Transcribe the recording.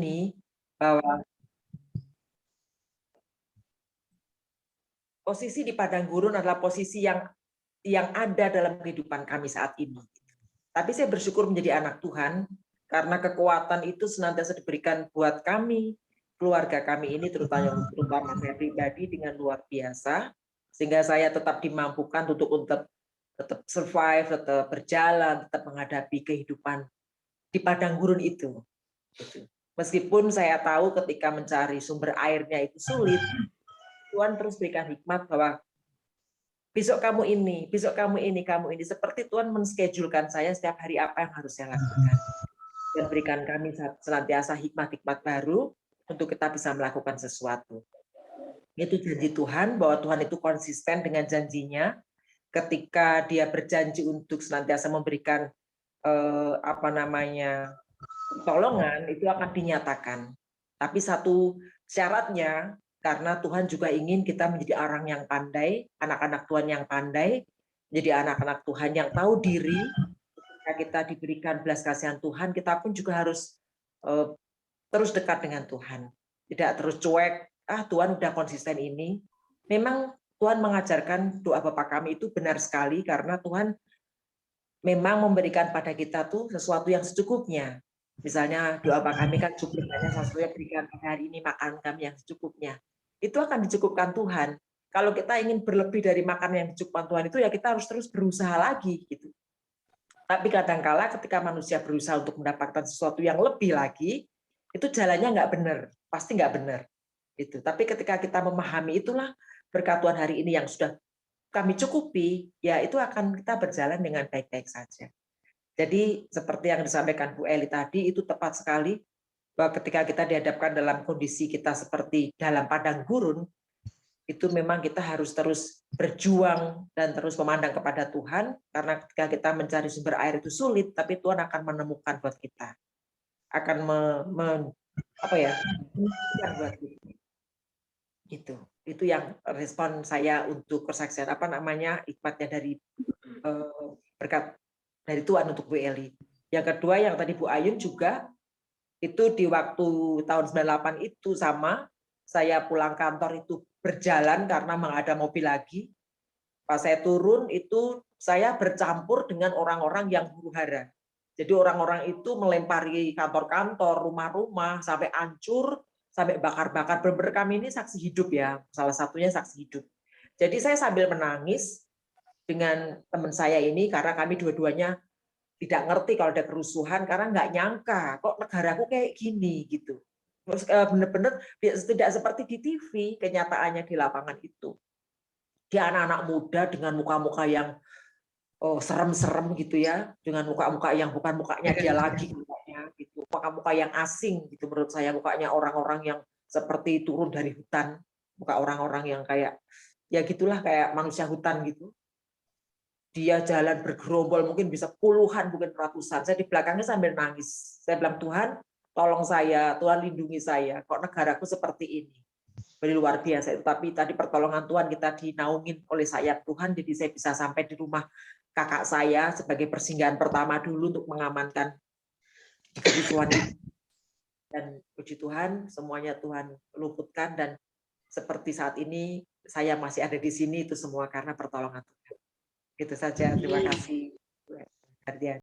ini bahwa posisi di padang gurun adalah posisi yang ada dalam kehidupan kami saat ini. Tapi saya bersyukur menjadi anak Tuhan karena kekuatan itu senantiasa diberikan buat kami, keluarga kami ini terutama saya pribadi dengan luar biasa, sehingga saya tetap dimampukan untuk tetap survive, tetap berjalan, tetap menghadapi kehidupan di padang gurun itu. Meskipun saya tahu ketika mencari sumber airnya itu sulit, Tuhan terus berikan hikmat bahwa besok kamu ini, besok kamu ini, seperti Tuhan menschedule-kan saya setiap hari apa yang harus saya lakukan. Dan berikan kami senantiasa hikmat-hikmat baru untuk kita bisa melakukan sesuatu. Itu janji Tuhan, bahwa Tuhan itu konsisten dengan janjinya ketika Dia berjanji untuk senantiasa memberikan pertolongan, itu akan dinyatakan. Tapi satu syaratnya, karena Tuhan juga ingin kita menjadi orang yang pandai, anak-anak Tuhan yang pandai, menjadi anak-anak Tuhan yang tahu diri. Ketika kita diberikan belas kasihan Tuhan, kita pun juga harus terus dekat dengan Tuhan. Tidak terus cuek, Tuhan udah konsisten ini. Memang Tuhan mengajarkan doa Bapa kami itu benar sekali, karena Tuhan memang memberikan pada kita tuh sesuatu yang secukupnya. Misalnya doa Bapa kami kan cukup, sesuatu yang berikan pada hari ini makan kami yang secukupnya. Itu akan dicukupkan Tuhan. Kalau kita ingin berlebih dari makan yang dicukupkan Tuhan itu, ya kita harus terus berusaha lagi gitu. Tapi kadangkala ketika manusia berusaha untuk mendapatkan sesuatu yang lebih lagi, itu jalannya nggak benar, pasti nggak benar. Itu. Tapi ketika kita memahami itulah berkat Tuhan hari ini yang sudah kami cukupi, ya itu akan kita berjalan dengan baik-baik saja. Jadi seperti yang disampaikan Bu Eli tadi, itu tepat sekali, bahwa ketika kita dihadapkan dalam kondisi kita seperti dalam padang gurun, itu memang kita harus terus berjuang dan terus memandang kepada Tuhan, karena ketika kita mencari sumber air itu sulit, tapi Tuhan akan menemukan buat kita, akan menemukan buat kita. Itu yang respon saya untuk persaksian hikmatnya dari berkat dari Tuhan untuk Bu Eli. Yang kedua yang tadi Bu Ayun juga, itu di waktu tahun 98 itu sama, saya pulang kantor itu berjalan karena nggak ada mobil lagi. Pas saya turun itu saya bercampur dengan orang-orang yang huru-hara. Jadi orang-orang itu melempari kantor-kantor, rumah-rumah, sampai hancur, sampai bakar-bakar. Benar-benar kami ini saksi hidup ya, salah satunya saksi hidup. Jadi saya sambil menangis dengan teman saya ini, karena kami dua-duanya tidak ngerti kalau ada kerusuhan, karena nggak nyangka kok negaraku kayak gini gitu. Terus benar-benar tidak seperti di TV, kenyataannya di lapangan itu. Dia anak-anak muda dengan muka-muka yang serem-serem gitu ya, dengan muka-muka yang bukan mukanya dia lagi, mukanya gitu, muka-muka yang asing gitu menurut saya, mukanya orang-orang yang seperti turun dari hutan, muka orang-orang yang kayak ya gitulah, kayak manusia hutan gitu. Dia jalan bergerombol, mungkin bisa puluhan, mungkin ratusan. Saya di belakangnya sambil nangis. Saya bilang, Tuhan, tolong saya, Tuhan lindungi saya. Kok negaraku seperti ini? Beri luar biasa. Tapi tadi pertolongan Tuhan, kita dinaungin oleh sayap Tuhan, jadi saya bisa sampai di rumah kakak saya sebagai persinggahan pertama dulu untuk mengamankan kerusuhan itu. Dan puji Tuhan, semuanya Tuhan luputkan, dan seperti saat ini saya masih ada di sini, itu semua karena pertolongan Tuhan. Itu saja, terima kasih.